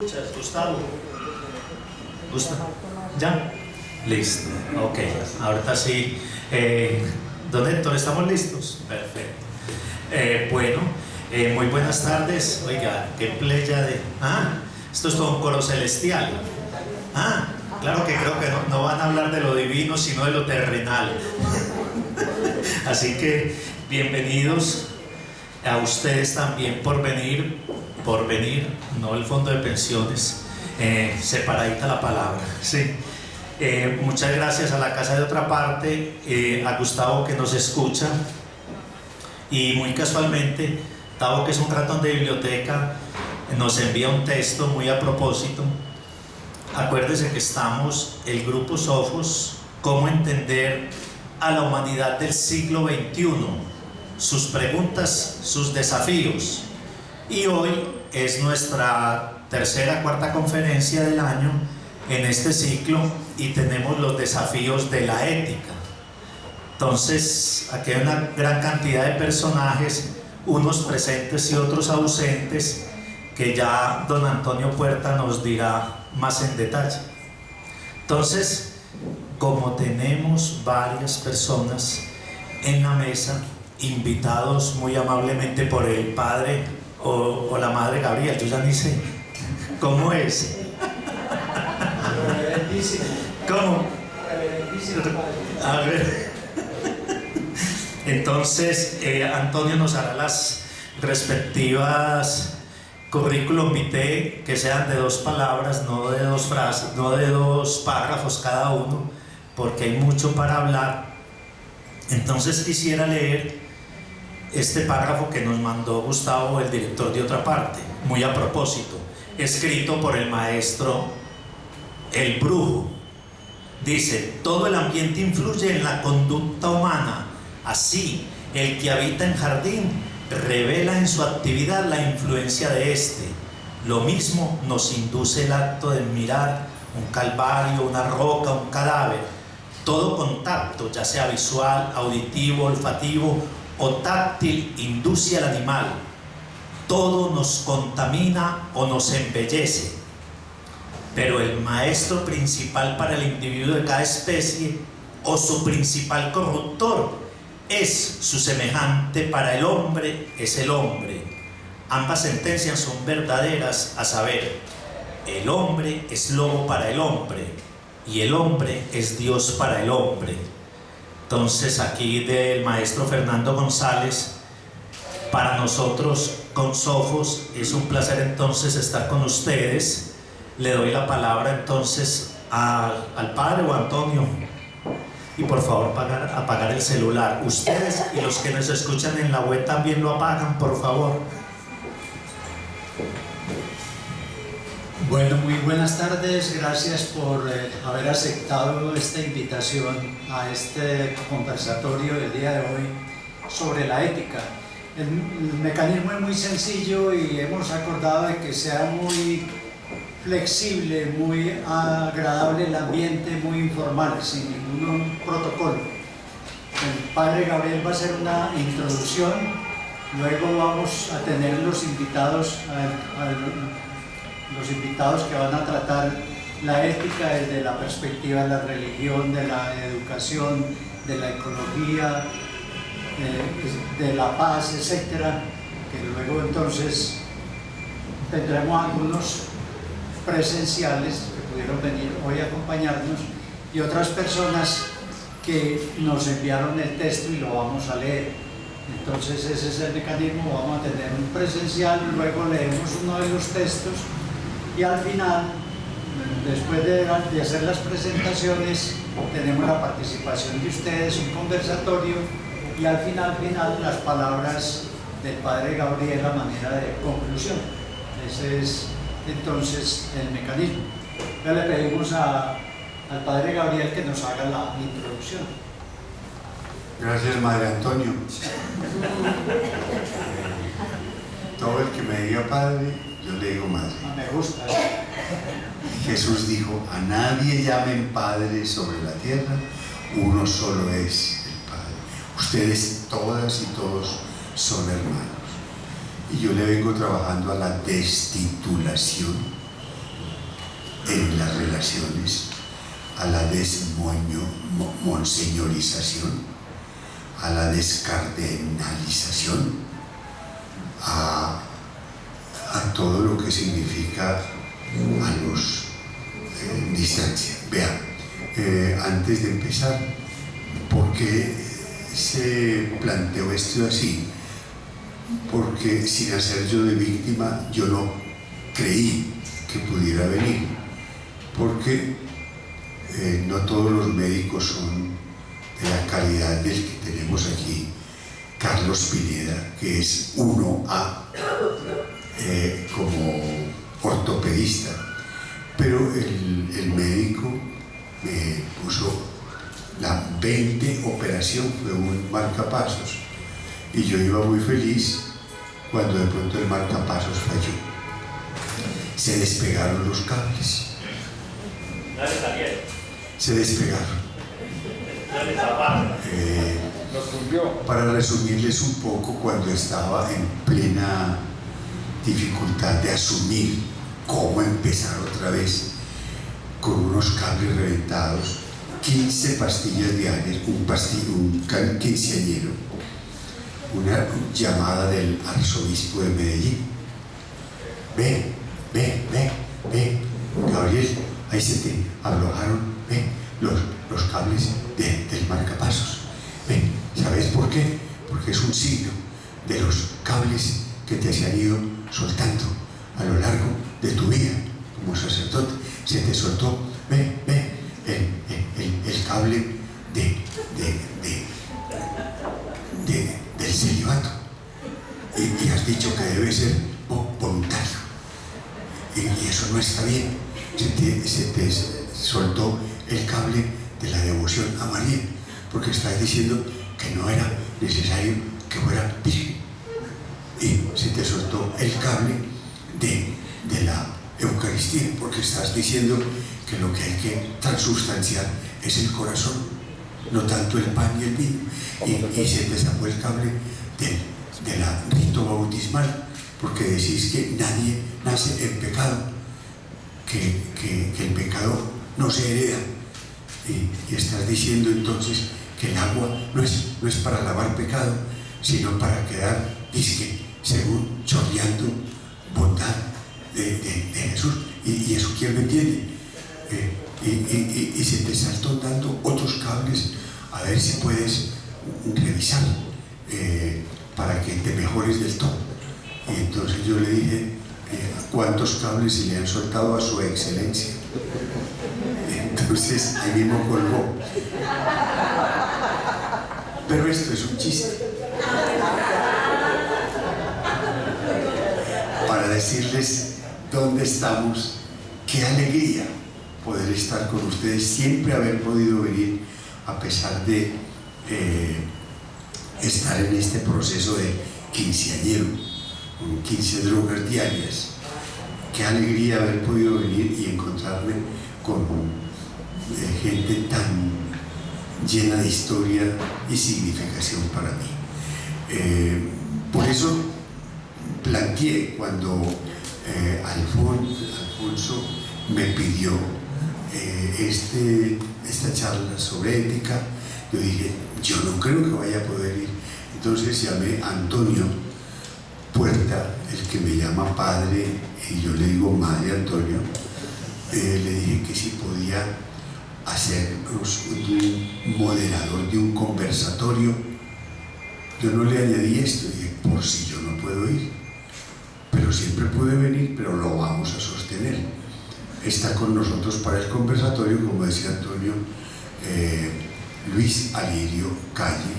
Muchas, Gustavo. ¿Gustavo? ¿Ya? Listo, ok. Ahorita sí. Don Héctor, ¿estamos listos? Perfecto. Bueno, muy buenas tardes. Oiga, qué playa de... esto es todo un coro celestial. Claro que creo que no van a hablar de lo divino, sino de lo terrenal. Así que bienvenidos a ustedes también por venir, no el fondo de pensiones, separadita la palabra, ¿sí? Muchas gracias a la Casa de Otra Parte, a Gustavo que nos escucha, y muy casualmente, Tavo, que es un ratón de biblioteca, nos envía un texto muy a propósito. Acuérdese que estamos, el grupo Sofos, cómo entender a la humanidad del siglo XXI, sus preguntas, sus desafíos. Y hoy es nuestra cuarta conferencia del año en este ciclo y tenemos los desafíos de la ética. Entonces, aquí hay una gran cantidad de personajes, unos presentes y otros ausentes, que ya don Antonio Puerta nos dirá más en detalle. Entonces, como tenemos varias personas en la mesa, invitados muy amablemente por el padre o la madre Gabriel, yo ya ni sé cómo es. ¿Cómo? A ver. Entonces, Antonio nos hará las respectivas currículum vitae, que sean de 2 palabras, no de 2 frases, no de 2 párrafos cada uno, porque hay mucho para hablar. Entonces quisiera leer este párrafo que nos mandó Gustavo, el director de Otra Parte, muy a propósito, escrito por el maestro El Brujo. Dice: todo el ambiente influye en la conducta humana. Así, el que habita en jardín revela en su actividad la influencia de este. Lo mismo nos induce el acto de mirar un calvario, una roca, un cadáver. Todo contacto, ya sea visual, auditivo, olfativo o táctil, induce al animal. Todo nos contamina o nos embellece. Pero el maestro principal para el individuo de cada especie, o su principal corruptor, es su semejante. Para el hombre es el hombre. Ambas sentencias son verdaderas, a saber, el hombre es lobo para el hombre y el hombre es Dios para el hombre. Entonces, aquí del maestro Fernando González, para nosotros con Sofos es un placer entonces estar con ustedes. Le doy la palabra entonces al padre o a Antonio. Y por favor apagar el celular. Ustedes y los que nos escuchan en la web también lo apagan, por favor. Bueno, muy buenas tardes. Gracias por haber aceptado esta invitación a este conversatorio del día de hoy sobre la ética. El mecanismo es muy sencillo y hemos acordado de que sea muy flexible, muy agradable el ambiente, muy informal, sin ningún protocolo. El padre Gabriel va a hacer una introducción, luego vamos a tener los invitados que van a tratar la ética desde la perspectiva de la religión, de la educación, de la ecología, de la paz, etcétera, que luego entonces tendremos algunos presenciales que pudieron venir hoy a acompañarnos y otras personas que nos enviaron el texto y lo vamos a leer. Entonces ese es el mecanismo. Vamos a tener un presencial, luego leemos uno de los textos y al final, después de hacer las presentaciones, tenemos la participación de ustedes, un conversatorio y al final las palabras del padre Gabriel a manera de conclusión. Ese es entonces el mecanismo. Ya le pedimos al padre Gabriel que nos haga la introducción. Gracias, madre Antonio. Todo el que me diga padre, yo le digo madre. Me gusta. Jesús dijo: a nadie llamen padre sobre la tierra, uno solo es el Padre. Ustedes todas y todos son hermanos. Y yo le vengo trabajando a la destitulación en las relaciones, a la desmonseñorización, a la descardenalización, a todo lo que significa a los distancia. Vean, antes de empezar, ¿por qué se planteó esto así? Porque sin hacer yo de víctima, yo no creí que pudiera venir, porque no todos los médicos son de la calidad del que tenemos aquí, Carlos Pineda, que es 1A como ortopedista, pero el médico me puso la 20 operación, fue un marcapasos, y yo iba muy feliz cuando de pronto el marcapasos falló. Se despegaron los cables. Se despegaron. Para resumirles un poco, cuando estaba en plena dificultad de asumir cómo empezar otra vez con unos cables reventados, 15 pastillas diarias, un quinceañero, una llamada del arzobispo de Medellín: ve, Gabriel, ahí se te aflojaron los cables del marcapasos. Ven, ¿sabes por qué? Porque es un signo de los cables que te se han ido soltando a lo largo de tu vida como sacerdote. Se te soltó, el cable del celibato, y has dicho que debe ser voluntario, y eso no está bien. Se te soltó el cable de la devoción a María, porque estás diciendo que no era necesario que fuera virgen, y se te soltó el cable de la Eucaristía, porque estás diciendo que lo que hay que transustanciar es el corazón, no tanto el pan y el vino, y se te sacó el cable de la rito bautismal, porque decís que nadie nace en pecado, que el pecado no se hereda, y estás diciendo entonces que el agua no es para lavar pecado, sino para quedar, disque, según chorreando bondad de Jesús, y eso quién lo entiende. Y se te están dando otros cables, a ver si puedes revisar para que te mejores del todo. Y entonces yo le dije: ¿cuántos cables se le han soltado a su excelencia? Entonces ahí mismo colgó. Pero esto es un chiste para decirles dónde estamos. Qué alegría poder estar con ustedes, siempre haber podido venir a pesar de estar en este proceso de quinceañero, con 15 drogas diarias. Qué alegría haber podido venir y encontrarme con gente tan llena de historia y significación para mí. Por eso planteé, cuando Alfonso me pidió esta charla sobre ética, yo dije: yo no creo que vaya a poder ir. Entonces llamé a Antonio Puerta, el que me llama padre, y yo le digo madre Antonio. Le dije que si podía hacernos un moderador de un conversatorio. Yo no le añadí esto, dije: por si yo no puedo ir, pero siempre puede venir, pero lo vamos a sostener. Está con nosotros para el conversatorio, como decía Antonio, Luis Alirio Calle,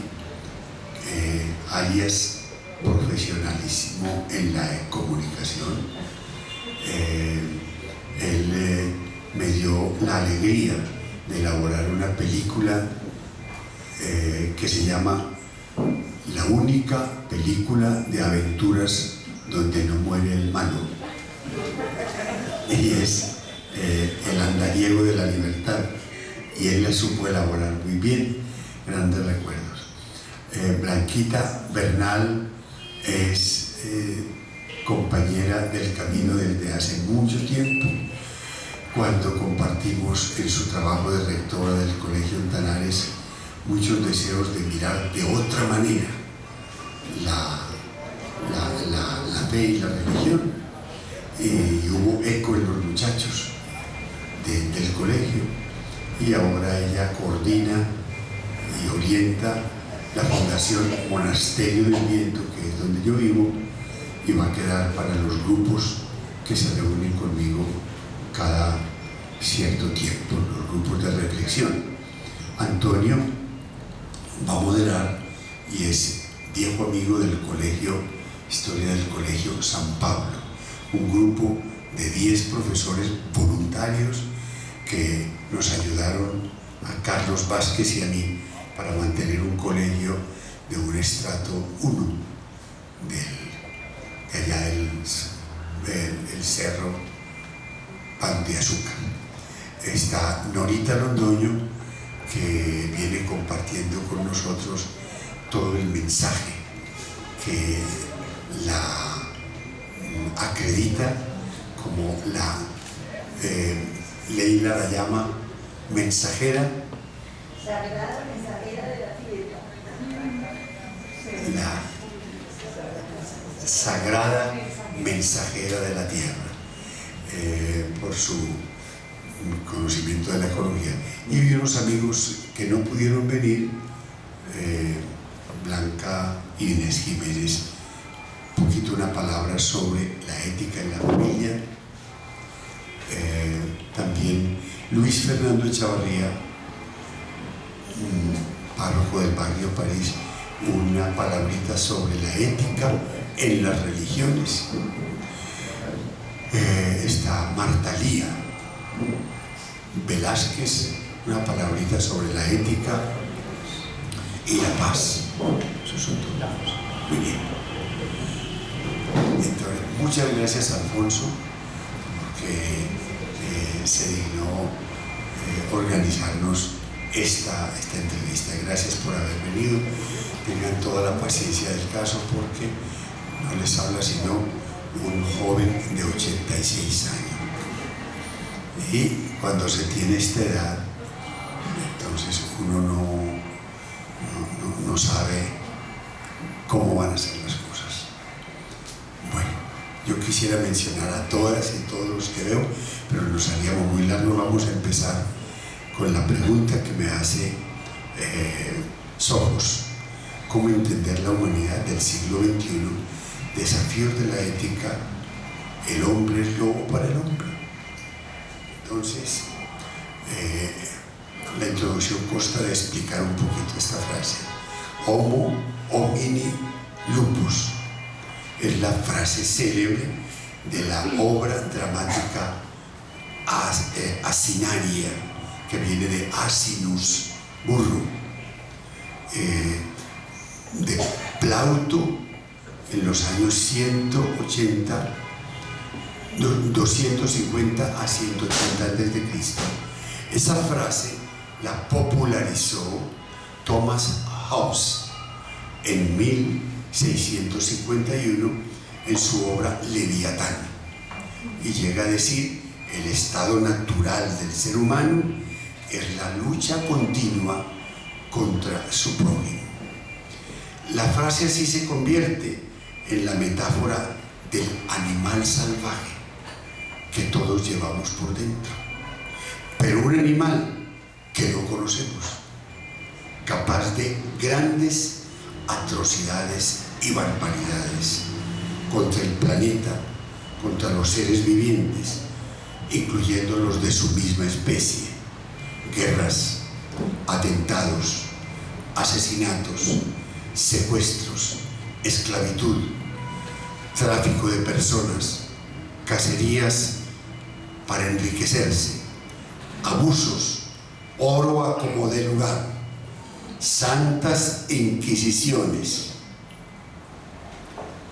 alias profesionalísimo en la comunicación. Él me dio la alegría de elaborar una película que se llama La única película de aventuras donde no muere el malo, y es El andariego de la libertad, y él la supo elaborar muy bien. Grandes recuerdos. Blanquita Bernal es compañera del camino desde hace mucho tiempo. cuando compartimos en su trabajo de rectora del Colegio Antanares muchos deseos de mirar de otra manera la fe y la religión, y hubo eco en los muchachos del colegio, y ahora ella coordina y orienta la Fundación Monasterio del Viento, que es donde yo vivo, y va a quedar para los grupos que se reúnen conmigo cada cierto tiempo, los grupos de reflexión. Antonio va a moderar y es viejo amigo del colegio, historia del colegio San Pablo, un grupo de 10 profesores voluntarios que nos ayudaron a Carlos Vázquez y a mí para mantener un colegio de un estrato 1 de allá del cerro Pan de Azúcar. Está Norita Londoño, que viene compartiendo con nosotros todo el mensaje que la acredita como la Leila la llama mensajera, sagrada mensajera de la tierra. la sagrada mensajera de la tierra, por su conocimiento de la ecología. Y unos amigos que no pudieron venir, Blanca y Inés Jiménez, un poquito una palabra sobre la ética en la familia. También Luis Fernando Echavarría, párroco del barrio París, una palabrita sobre la ética en las religiones. Está Marta Lía Velázquez, una palabrita sobre la ética y la paz. Esos son todos. Muy bien. Entonces, muchas gracias, Alfonso, porque se dignó organizarnos esta entrevista. Gracias por haber venido. Tengan toda la paciencia del caso, porque no les habla sino un joven de 86 años. Y cuando se tiene esta edad, entonces uno no sabe cómo van a ser las cosas. Bueno, yo quisiera mencionar a todas y todos los que veo, pero nos haríamos muy largo. Vamos a empezar con la pregunta que me hace Sojos: ¿cómo entender la humanidad del siglo XXI? Desafíos de la ética, el hombre es lobo para el hombre. Entonces, la introducción consta de explicar un poquito esta frase. Homo homini lupus es la frase célebre de la obra dramática Asinaria, que viene de Asinus, burro, de Plauto, en los años 180, 250 a 180 a.C. Esa frase la popularizó Thomas Hobbes en 1651 en su obra Leviatán, y llega a decir: el estado natural del ser humano es la lucha continua contra su prójimo. La frase así se convierte en la metáfora del animal salvaje que todos llevamos por dentro, pero un animal que no conocemos, capaz de grandes atrocidades y barbaridades contra el planeta, contra los seres vivientes, incluyendo los de su misma especie. Guerras, atentados, asesinatos, secuestros, esclavitud, tráfico de personas, cacerías para enriquecerse, abusos, oro a como dé lugar, santas inquisiciones,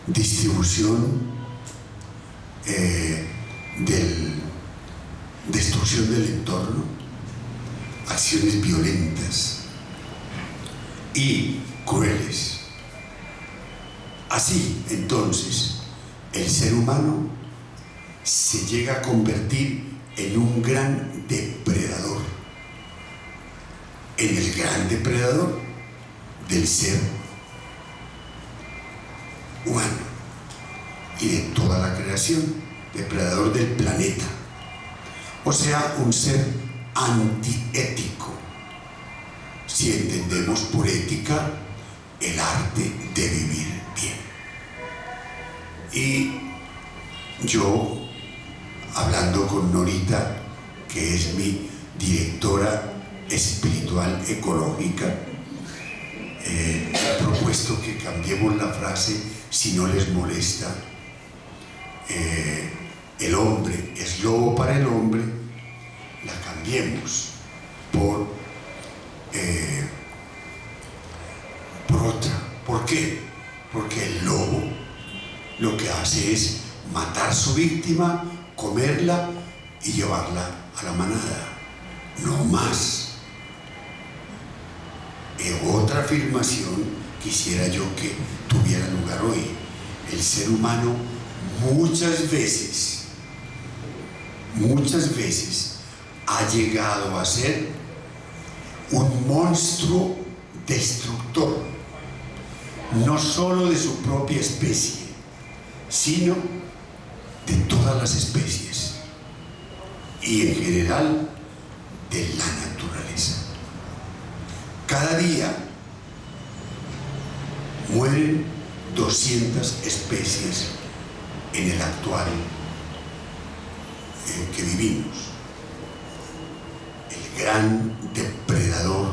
distribución, destrucción del entorno, acciones violentas y crueles. Así, entonces, el ser humano se llega a convertir en en un gran depredador, en el gran depredador del ser humano y de toda la creación, depredador del planeta, o sea, un ser antiético, si entendemos por ética el arte de vivir bien. Y yo, hablando con Norita, que es mi directora espiritual ecológica, he propuesto que cambiemos la frase, si no les molesta, el hombre es lobo para el hombre, la cambiemos por otra. ¿Por qué? Porque el lobo lo que hace es matar a su víctima, comerla y llevarla a la manada, no más. Otra afirmación quisiera yo que tuviera lugar hoy. El ser humano muchas veces ha llegado a ser un monstruo destructor, no solo de su propia especie, sino de todas las especies y en general de la naturaleza. Cada día mueren 200 especies en el actual que vivimos. El gran depredador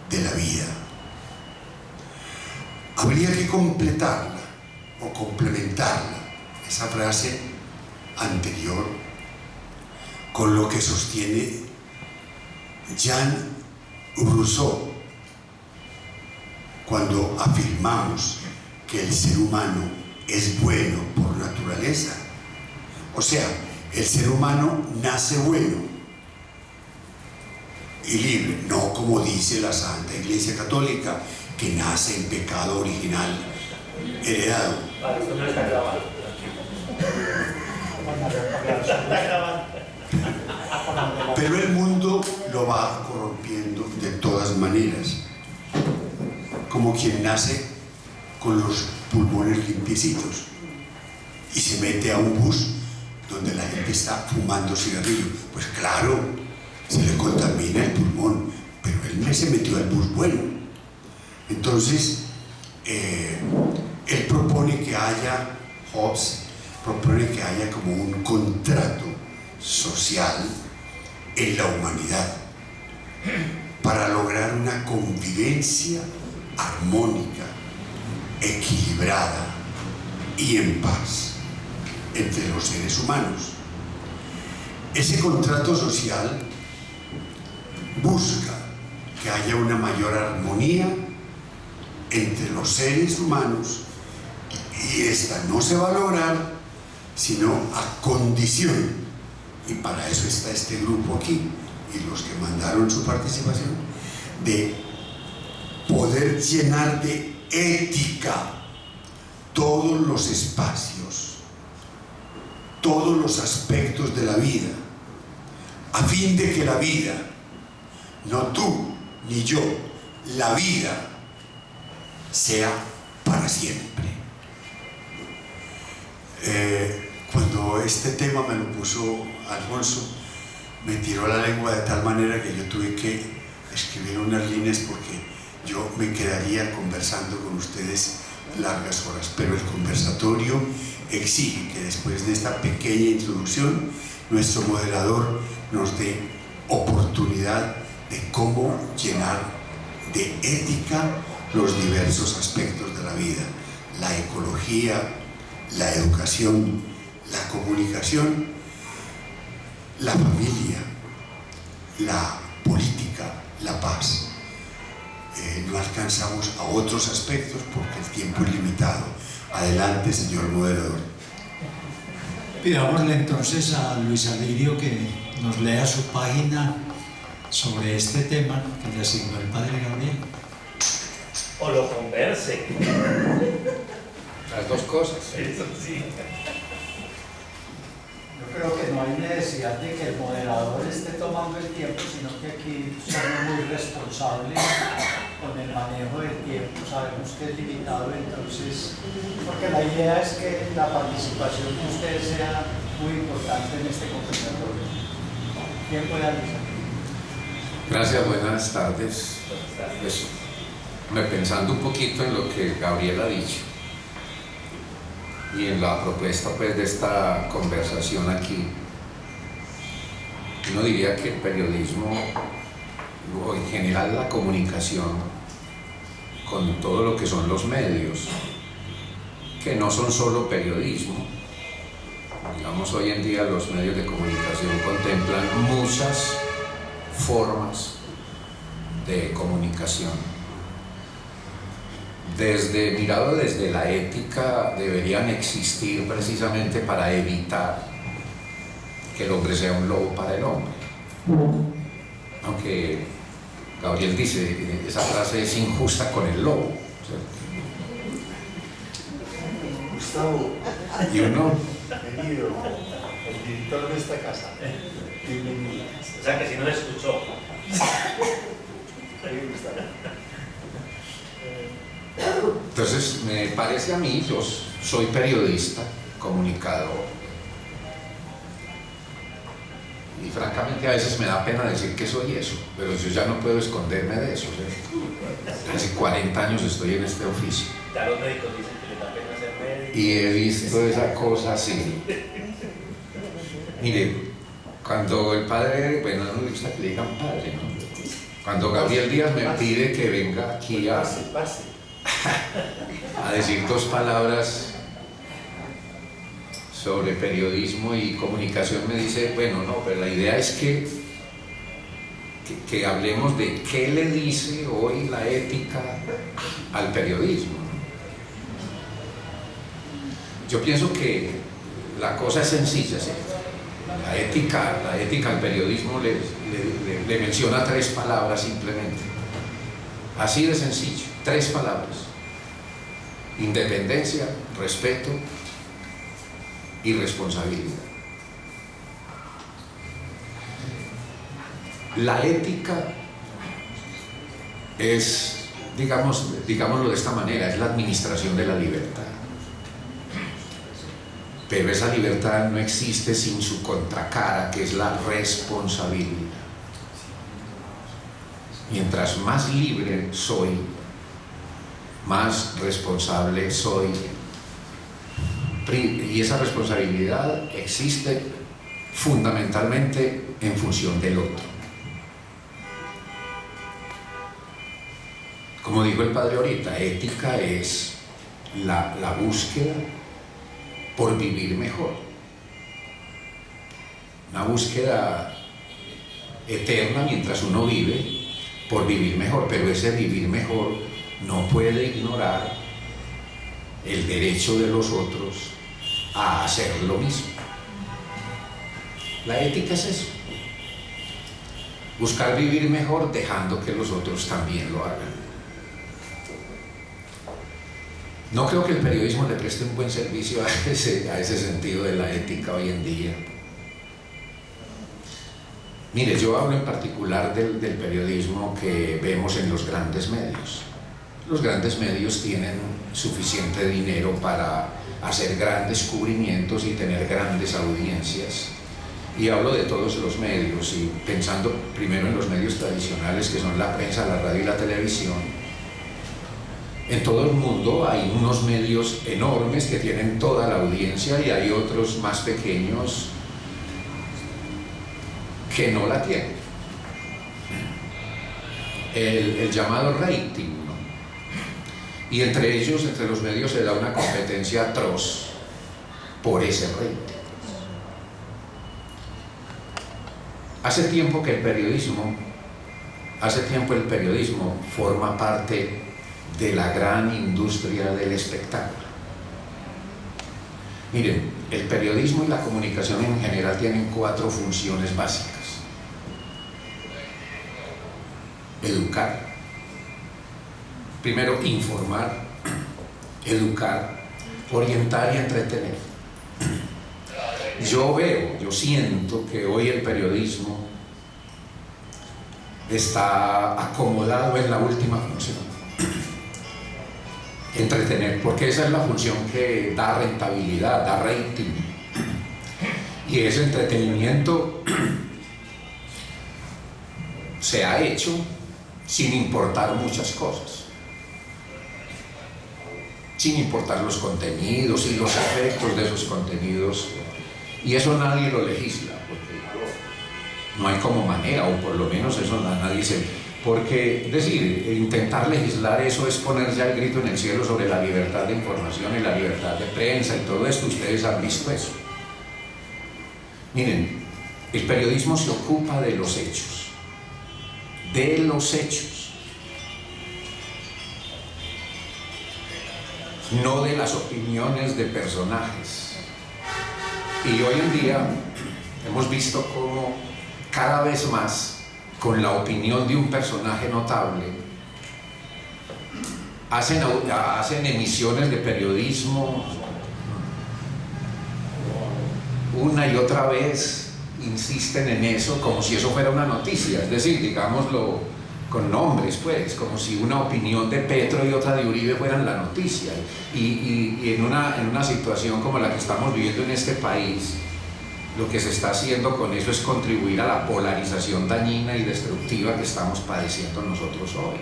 de la vida. Habría que completarla o complementarla, esa frase anterior, con lo que sostiene Jean Rousseau cuando afirmamos que el ser humano es bueno por naturaleza. O sea, el ser humano nace bueno y libre, no como dice la Santa Iglesia Católica, que nace en pecado original heredado. Pero el mundo lo va corrompiendo de todas maneras, como quien nace con los pulmones limpiecitos y se mete a un bus donde la gente está fumando cigarrillo. Pues claro, se le contamina el pulmón, pero él se metió al bus bueno. Entonces, él propone que haya, Hobbes propone que haya como un contrato social en la humanidad para lograr una convivencia armónica, equilibrada y en paz entre los seres humanos. Ese contrato social busca que haya una mayor armonía entre los seres humanos, y esta no se va a lograr sino a condición, y para eso está este grupo aquí y los que mandaron su participación, de poder llenar de ética todos los espacios, todos los aspectos de la vida, a fin de que la vida, no tú ni yo, la vida sea para siempre. Cuando este tema me lo puso Alfonso, me tiró la lengua de tal manera que yo tuve que escribir unas líneas, porque yo me quedaría conversando con ustedes largas horas, pero el conversatorio exige que después de esta pequeña introducción nuestro moderador nos dé oportunidad de cómo llenar de ética los diversos aspectos de la vida: la ecología, la educación, la comunicación, la familia, la política, la paz. No alcanzamos a otros aspectos porque el tiempo es limitado. Adelante, señor moderador. Pidámosle entonces a Luis Alirio que nos lea su página sobre este tema que le asignó el padre Gabriel. O lo converse. Las dos cosas. Eso sí. Yo creo que no hay necesidad de que el moderador esté tomando el tiempo, sino que aquí somos muy responsables con el manejo del tiempo. Sabemos que es limitado, entonces, porque la idea es que la participación de ustedes sea muy importante en este conversatorio. ¿Quién puede avisar? Gracias, buenas tardes. Pues, pensando un poquito en lo que Gabriel ha dicho y en la propuesta pues, de esta conversación aquí, uno diría que el periodismo, o en general la comunicación, con todo lo que son los medios, que no son solo periodismo. Digamos, hoy en día los medios de comunicación contemplan muchas formas de comunicación. Mirado desde la ética, deberían existir precisamente para evitar que el hombre sea un lobo para el hombre. Aunque Gabriel dice, esa frase es injusta con el lobo. Gustavo, Y uno, bienvenido, el director de esta casa. Bienvenido. O sea que si no le escuchó. Ahí, Gustavo. entonces me parece a mí, yo soy periodista, comunicador, y francamente a veces me da pena decir que soy eso, pero yo ya no puedo esconderme de eso, ¿sí? Hace 40 años estoy en este oficio. Ya los médicos dicen que le da pena ser médico. Y he visto esa cosa así. Mire, cuando el padre, bueno, no me gusta que le digan padre, ¿no? Cuando Gabriel Díaz me pide que venga aquí a decir 2 palabras sobre periodismo y comunicación, me dice, bueno, no, pero la idea es que hablemos de qué le dice hoy la ética al periodismo. Yo pienso que la cosa es sencilla, ¿sí? La ética al periodismo le menciona 3 palabras simplemente. Así de sencillo, 3 palabras: independencia, respeto y responsabilidad. La ética es, digámoslo de esta manera, es la administración de la libertad. Pero esa libertad no existe sin su contracara, que es la responsabilidad. Mientras más libre soy, más responsable soy. Y esa responsabilidad existe fundamentalmente en función del otro. Como dijo el padre ahorita, ética es la búsqueda por vivir mejor. Una búsqueda eterna mientras uno vive por vivir mejor, pero ese vivir mejor no puede ignorar el derecho de los otros a hacer lo mismo. La ética es eso: buscar vivir mejor dejando que los otros también lo hagan. No creo que el periodismo le preste un buen servicio a ese sentido de la ética hoy en día. Mire, yo hablo en particular del periodismo que vemos en los grandes medios. Los grandes medios tienen suficiente dinero para hacer grandes cubrimientos y tener grandes audiencias. Y hablo de todos los medios, y pensando primero en los medios tradicionales, que son la prensa, la radio y la televisión. En todo el mundo hay unos medios enormes que tienen toda la audiencia y hay otros más pequeños que no la tienen. El llamado rating, ¿no? Y entre ellos, entre los medios, se da una competencia atroz por ese rating. Hace tiempo el periodismo forma parte de la gran industria del espectáculo. Miren, el periodismo y la comunicación en general tienen 4 funciones básicas: educar, primero informar, educar, orientar y entretener. yo siento que hoy el periodismo está acomodado en la última función, entretener, porque esa es la función que da rentabilidad, da rating, y ese entretenimiento se ha hecho sin importar muchas cosas, sin importar los contenidos y los efectos de esos contenidos, y eso nadie lo legisla, porque no hay como manera, o por lo menos eso nadie se... Porque, es decir, intentar legislar eso es poner ya el grito en el cielo sobre la libertad de información y la libertad de prensa y todo esto. Ustedes han visto eso. Miren, el periodismo se ocupa de los hechos, no de las opiniones de personajes. Y hoy en día hemos visto cómo cada vez más, con la opinión de un personaje notable, hacen emisiones de periodismo una y otra vez, insisten en eso como si eso fuera una noticia, es decir, digámoslo con nombres, pues, como si una opinión de Petro y otra de Uribe fueran la noticia, y en una situación como la que estamos viviendo en este país, lo que se está haciendo con eso es contribuir a la polarización dañina y destructiva que estamos padeciendo nosotros hoy.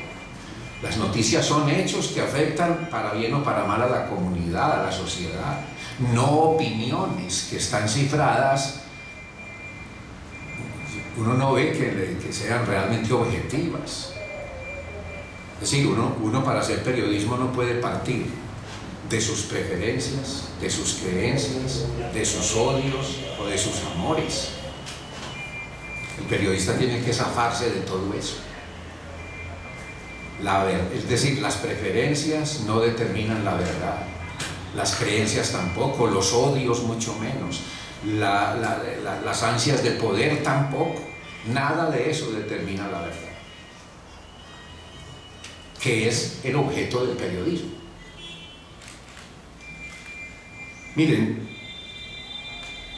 Las noticias son hechos que afectan para bien o para mal a la comunidad, a la sociedad, no opiniones que están cifradas. Uno no ve que sean realmente objetivas. Es decir, uno para hacer periodismo no puede partir de sus preferencias, de sus creencias, de sus odios o de sus amores. El periodista tiene que zafarse de todo eso. Es decir, las preferencias no determinan la verdad, las creencias tampoco, los odios mucho menos, las ansias de poder tampoco. Nada de eso determina la verdad, que es el objeto del periodismo. Miren,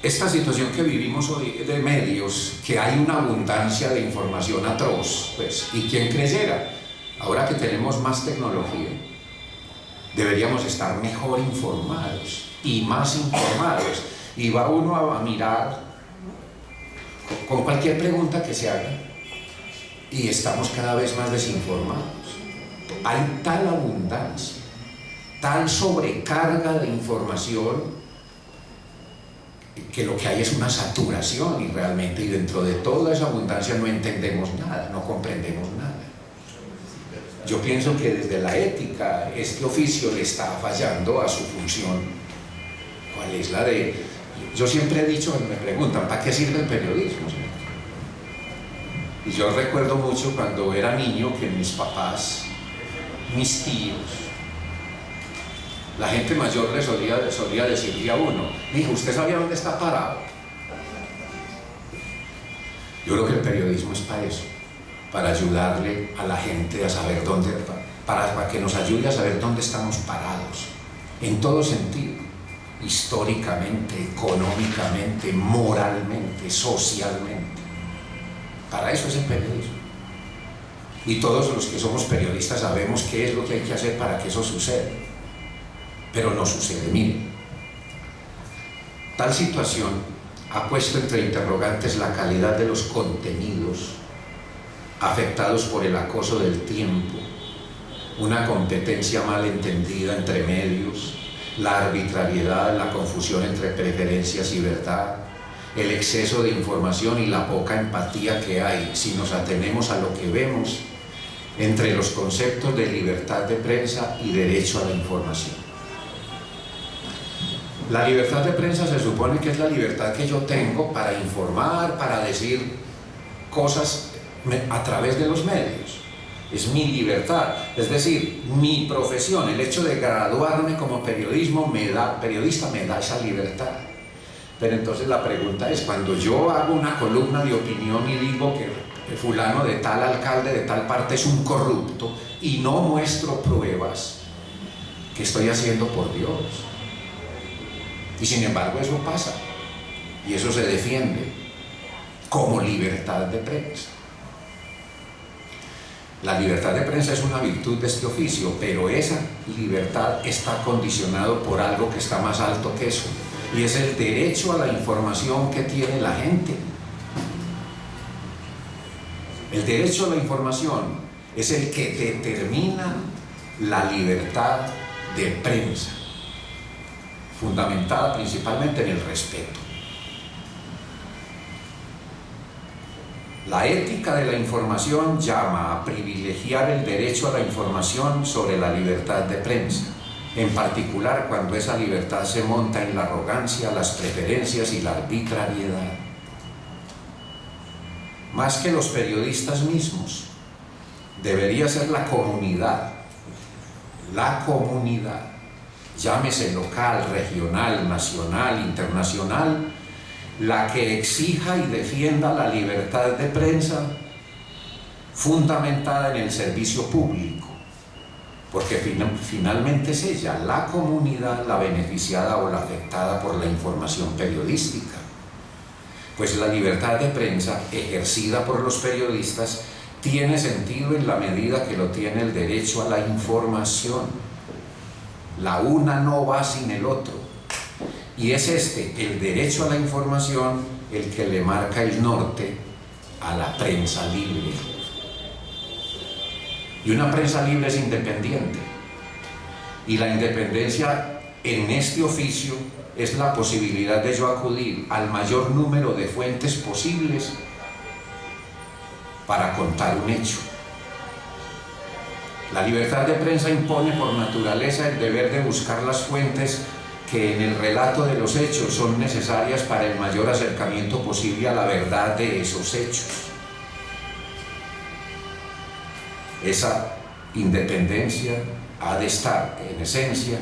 esta situación que vivimos hoy de medios, que hay una abundancia de información atroz, pues, ¿y quién creyera? Ahora que tenemos más tecnología, deberíamos estar mejor informados y más informados, y va uno a mirar con cualquier pregunta que se haga, y estamos cada vez más desinformados. Hay tal abundancia, tal sobrecarga de información, que lo que hay es una saturación, y dentro de toda esa abundancia no entendemos nada, no comprendemos nada. Yo pienso que desde la ética este oficio le está fallando a su función. ¿Cuál es la de...? Yo siempre he dicho, me preguntan, ¿para qué sirve el periodismo? Y yo recuerdo mucho cuando era niño que mis papás, mis tíos, la gente mayor le solía decirle a uno: hijo, ¿usted sabía dónde está parado? Yo creo que el periodismo es para eso, para ayudarle a la gente a saber dónde, para que nos ayude a saber dónde estamos parados, en todo sentido, históricamente, económicamente, moralmente, socialmente. Para eso es el periodismo. Y todos los que somos periodistas sabemos qué es lo que hay que hacer para que eso suceda. Pero no sucede. Miren, tal situación ha puesto entre interrogantes la calidad de los contenidos afectados por el acoso del tiempo, una competencia mal entendida entre medios, la arbitrariedad, la confusión entre preferencias y verdad, el exceso de información y la poca empatía que hay, si nos atenemos a lo que vemos, entre los conceptos de libertad de prensa y derecho a la información. La libertad de prensa se supone que es la libertad que yo tengo para informar, para decir cosas a través de los medios. Es mi libertad, es decir, mi profesión, el hecho de graduarme como periodista me da esa libertad. Pero entonces la pregunta es, cuando yo hago una columna de opinión y digo que fulano de tal alcalde de tal parte es un corrupto y no muestro pruebas, ¿qué estoy haciendo, por Dios? Y sin embargo eso pasa. y eso se defiende como libertad de prensa. La libertad de prensa es una virtud de este oficio, pero esa libertad está condicionado por algo que está más alto que eso, y es el derecho a la información que tiene la gente. El derecho a la información es el que determina la libertad de prensa, fundamentada principalmente en el respeto. La ética de la información llama a privilegiar el derecho a la información sobre la libertad de prensa, en particular cuando esa libertad se monta en la arrogancia, las preferencias y la arbitrariedad. Más que los periodistas mismos, debería ser la comunidad, llámese local, regional, nacional, internacional, la que exija y defienda la libertad de prensa fundamentada en el servicio público, porque finalmente es ella, la comunidad, la beneficiada o la afectada por la información periodística. Pues la libertad de prensa ejercida por los periodistas tiene sentido en la medida que lo tiene el derecho a la información. La una no va sin el otro. Y es el derecho a la información, el que le marca el norte a la prensa libre. Y una prensa libre es independiente. Y la independencia en este oficio es la posibilidad de yo acudir al mayor número de fuentes posibles para contar un hecho. La libertad de prensa impone por naturaleza el deber de buscar las fuentes que en el relato de los hechos son necesarias para el mayor acercamiento posible a la verdad de esos hechos. Esa independencia ha de estar, en esencia,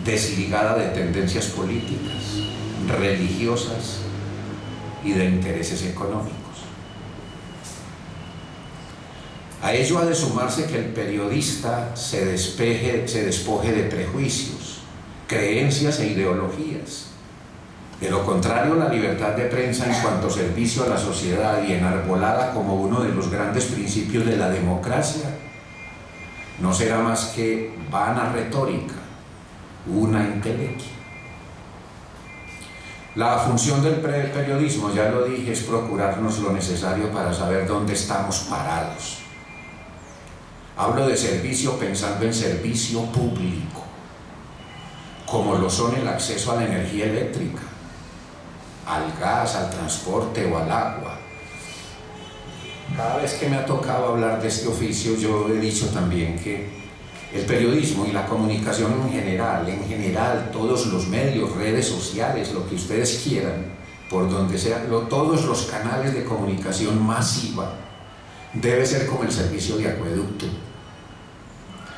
desligada de tendencias políticas, religiosas y de intereses económicos. A ello ha de sumarse que el periodista se despoje de prejuicios, creencias e ideologías. De lo contrario, la libertad de prensa en cuanto servicio a la sociedad y enarbolada como uno de los grandes principios de la democracia no será más que vana retórica, una entelequia. La función del periodismo, ya lo dije, es procurarnos lo necesario para saber dónde estamos parados. Hablo de servicio pensando en servicio público, como lo son el acceso a la energía eléctrica, al gas, al transporte o al agua. Cada vez que me ha tocado hablar de este oficio, yo he dicho también que el periodismo y la comunicación en general, todos los medios, redes sociales, lo que ustedes quieran, por donde sea, todos los canales de comunicación masiva, debe ser como el servicio de acueducto.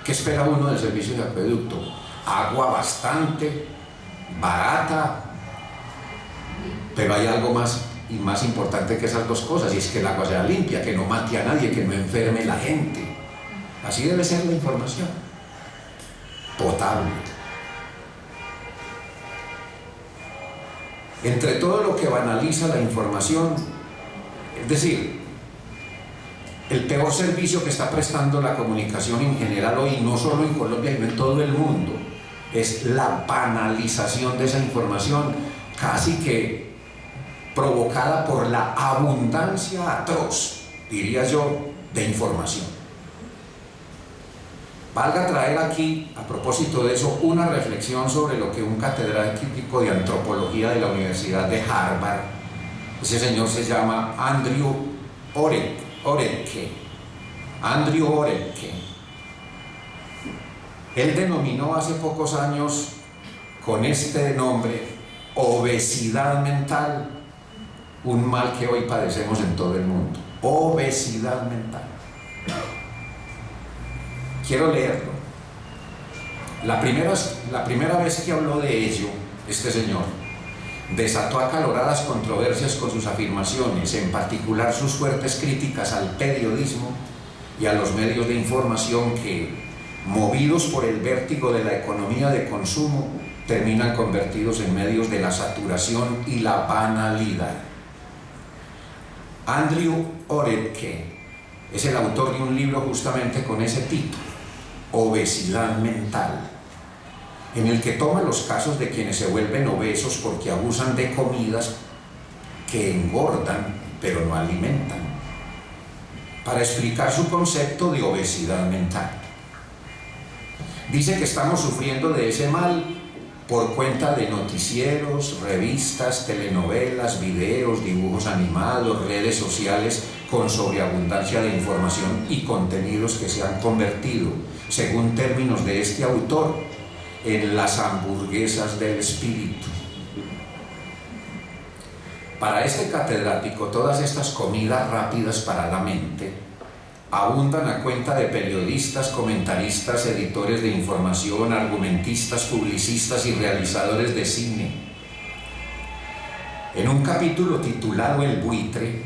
¿Qué espera uno del servicio de acueducto? Agua bastante, barata, pero hay algo más y más importante que esas dos cosas, y es que el agua sea limpia, que no mate a nadie, que no enferme la gente. Así debe ser la información, potable. Entre todo lo que banaliza la información, es decir, el peor servicio que está prestando la comunicación en general hoy, no solo en Colombia, sino en todo el mundo, es la banalización de esa información, casi que provocada por la abundancia atroz, diría yo, de información. Valga traer aquí, a propósito de eso, una reflexión sobre lo que un catedrático de antropología de la Universidad de Harvard, ese señor se llama Andrew Oretke. Él denominó hace pocos años con este nombre obesidad mental, un mal que hoy padecemos en todo el mundo. Obesidad mental. Quiero leerlo. La primera vez que habló de ello, este señor desató acaloradas controversias con sus afirmaciones, en particular sus fuertes críticas al periodismo y a los medios de información que, movidos por el vértigo de la economía de consumo, terminan convertidos en medios de la saturación y la banalidad. Andrew Oretke es el autor de un libro justamente con ese título, Obesidad Mental, en el que toma los casos de quienes se vuelven obesos porque abusan de comidas que engordan pero no alimentan, para explicar su concepto de obesidad mental. Dice que estamos sufriendo de ese mal por cuenta de noticieros, revistas, telenovelas, videos, dibujos animados, redes sociales con sobreabundancia de información y contenidos que se han convertido, según términos de este autor, en las hamburguesas del espíritu. Para este catedrático, todas estas comidas rápidas para la mente abundan a cuenta de periodistas, comentaristas, editores de información, argumentistas, publicistas y realizadores de cine. En un capítulo titulado El buitre,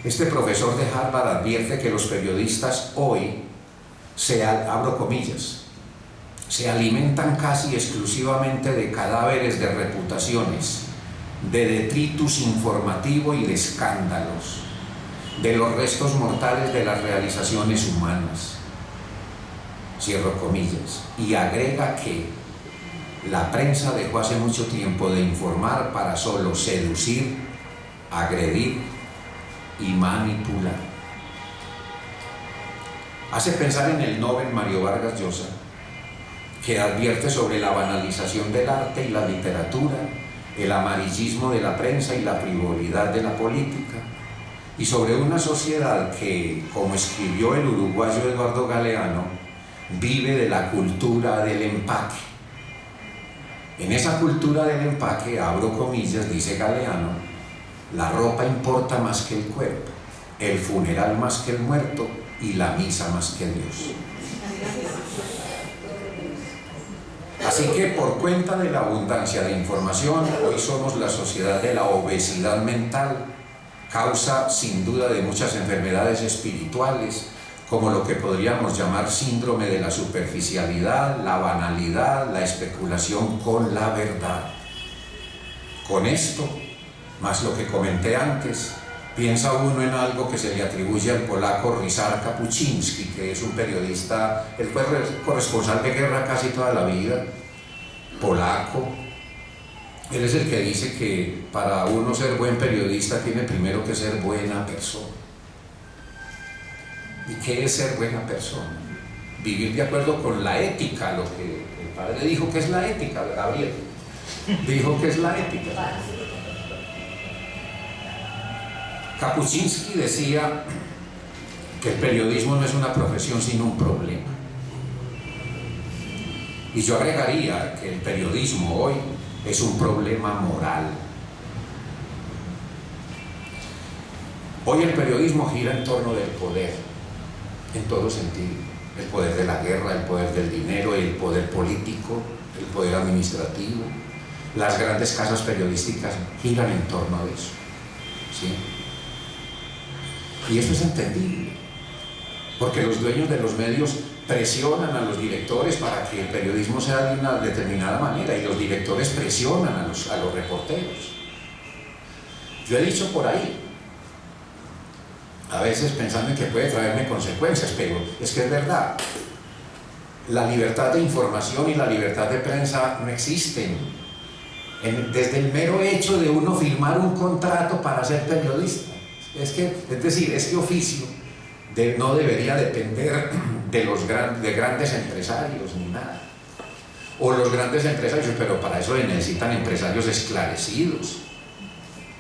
este profesor de Harvard advierte que los periodistas hoy abro comillas, se alimentan casi exclusivamente de cadáveres de reputaciones, de detritus informativo y de escándalos, de los restos mortales de las realizaciones humanas. Cierro comillas. Y agrega que la prensa dejó hace mucho tiempo de informar para solo seducir, agredir y manipular. Hace pensar en el Nobel Mario Vargas Llosa, que advierte sobre la banalización del arte y la literatura, el amarillismo de la prensa y la frivolidad de la política, y sobre una sociedad que, como escribió el uruguayo Eduardo Galeano, vive de la cultura del empaque. En esa cultura del empaque, abro comillas, dice Galeano, la ropa importa más que el cuerpo, el funeral más que el muerto y la misa más que Dios. Así que por cuenta de la abundancia de información, hoy somos la sociedad de la obesidad mental, causa sin duda de muchas enfermedades espirituales, como lo que podríamos llamar síndrome de la superficialidad, la banalidad, la especulación con la verdad. Con esto, más lo que comenté antes, piensa uno en algo que se le atribuye al polaco Ryszard Kapuściński, que es un periodista, él fue corresponsal de guerra casi toda la vida, polaco. Él es el que dice que para uno ser buen periodista tiene primero que ser buena persona. ¿Y qué es ser buena persona? Vivir de acuerdo con la ética, lo que el padre dijo que es la ética, Gabriel dijo que es la ética. Kapuściński decía que el periodismo no es una profesión sino un problema. Y yo agregaría que el periodismo hoy es un problema moral. Hoy el periodismo gira en torno del poder, en todo sentido. El poder de la guerra, el poder del dinero, el poder político, el poder administrativo. Las grandes casas periodísticas giran en torno de eso, ¿sí? Y eso es entendible, porque los dueños de los medios presionan a los directores para que el periodismo sea de una determinada manera, y los directores presionan a los reporteros. Yo he dicho por ahí, a veces pensando en que puede traerme consecuencias, pero es que es verdad, la libertad de información y la libertad de prensa no existen. Desde el mero hecho de uno firmar un contrato para ser periodista, es decir, este oficio no debería depender de grandes empresarios ni nada, o los grandes empresarios, pero para eso necesitan empresarios esclarecidos.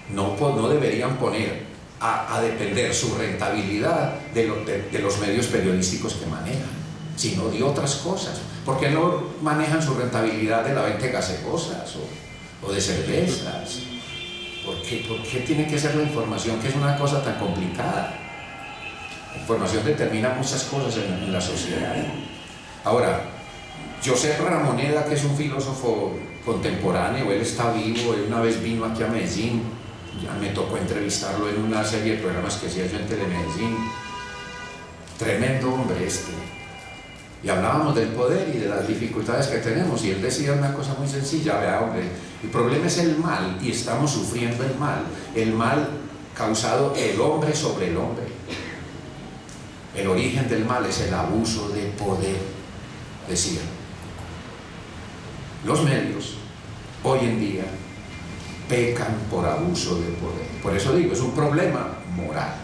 No deberían poner a depender su rentabilidad de los medios periodísticos que manejan, sino de otras cosas. ¿Por qué no manejan su rentabilidad de la venta de gaseosas o de cervezas? ¿Por qué tiene que ser la información, que es una cosa tan complicada? La información determina muchas cosas en la sociedad. Ahora, Josep Ramoneda, que es un filósofo contemporáneo, él está vivo, él una vez vino aquí a Medellín, ya me tocó entrevistarlo en una serie de programas que hacía yo en Telemedellín. Tremendo hombre este. Y hablábamos del poder y de las dificultades que tenemos, y él decía una cosa muy sencilla: vea, hombre, el problema es el mal, y estamos sufriendo el mal causado el hombre sobre el hombre. El origen del mal es el abuso de poder, decía. Los medios hoy en día pecan por abuso de poder. Por eso digo, es un problema moral.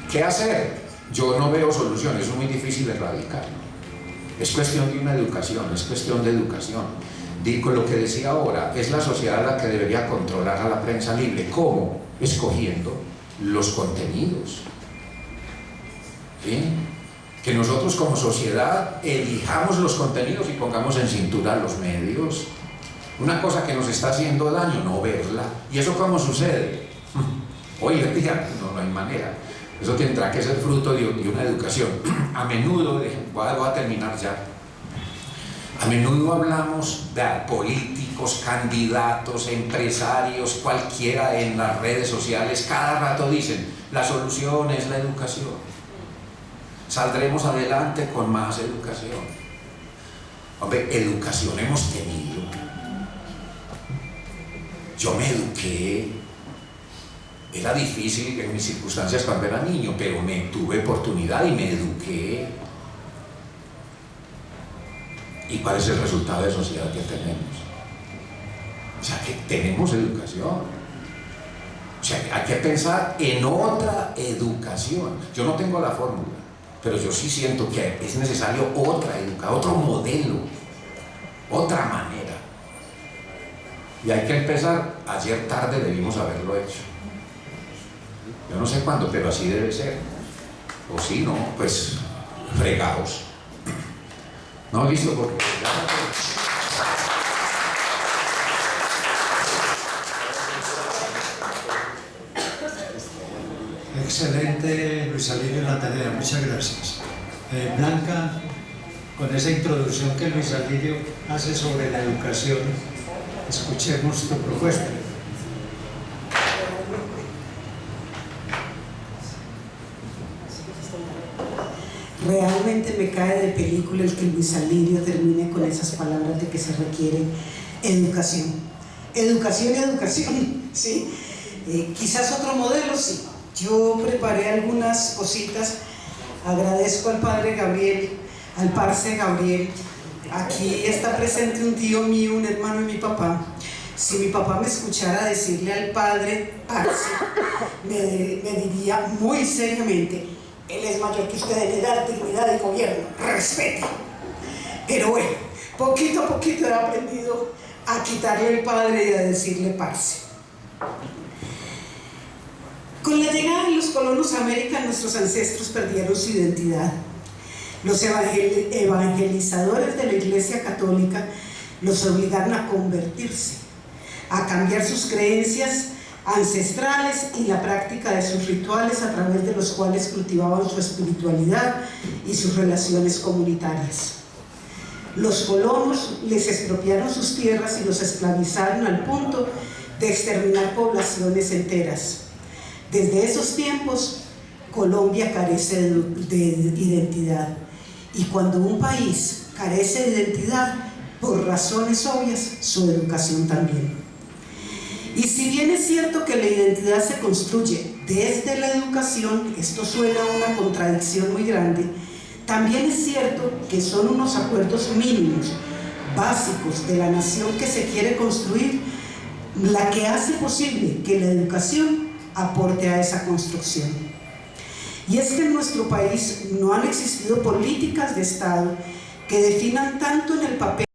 ¿Qué hacer? Yo no veo soluciones, es muy difícil erradicarlo. Es cuestión de una educación, es cuestión de educación. Digo lo que decía ahora, es la sociedad la que debería controlar a la prensa libre. ¿Cómo? Escogiendo los contenidos. ¿Sí? Que nosotros como sociedad elijamos los contenidos y pongamos en cintura los medios. Una cosa que nos está haciendo daño, no verla. ¿Y eso cómo sucede? Hoy en día no hay manera. Eso tendrá que ser fruto de una educación. A menudo, voy a terminar ya, a menudo hablamos de políticos, candidatos, empresarios, cualquiera en las redes sociales, cada rato dicen, la solución es la educación. Saldremos adelante con más educación. Hombre, educación hemos tenido. Yo me eduqué. Era difícil en mis circunstancias cuando era niño, pero tuve oportunidad y me eduqué. ¿Y cuál es el resultado de sociedad que tenemos? O sea, que tenemos educación. O sea, hay que pensar en otra educación. Yo no tengo la fórmula, pero yo sí siento que es necesario otra educación, otro modelo, otra manera. Y hay que empezar. Ayer tarde debimos haberlo hecho. Yo no sé cuándo, pero así debe ser. O si no, pues fregados. No, listo, porque Excelente, Luis Alirio, la tarea, muchas gracias. Blanca, con esa introducción que Luis Alirio hace sobre la educación, escuchemos tu propuesta. Realmente me cae de película el que Luis Alirio termine con esas palabras de que se requiere educación. Educación y educación, ¿sí? Quizás otro modelo, sí. Yo preparé algunas cositas. Agradezco al padre Gabriel, al parce Gabriel. Aquí está presente un tío mío, un hermano de mi papá. Si mi papá me escuchara decirle al padre parce, me diría muy seriamente: él es mayor que usted en edad, dignidad y gobierno, respete. Pero bueno, poquito a poquito he aprendido a quitarle el padre y a decirle parce. Con la llegada de los colonos a América, nuestros ancestros perdieron su identidad. Los evangelizadores de la Iglesia Católica los obligaron a convertirse, a cambiar sus creencias ancestrales y la práctica de sus rituales a través de los cuales cultivaban su espiritualidad y sus relaciones comunitarias. Los colonos les expropiaron sus tierras y los esclavizaron al punto de exterminar poblaciones enteras. Desde esos tiempos, Colombia carece de identidad, y cuando un país carece de identidad, por razones obvias, su educación también. Y si bien es cierto que la identidad se construye desde la educación, esto suena a una contradicción muy grande, también es cierto que son unos acuerdos mínimos, básicos de la nación que se quiere construir, la que hace posible que la educación aporte a esa construcción. Y es que en nuestro país no han existido políticas de Estado que definan tanto en el papel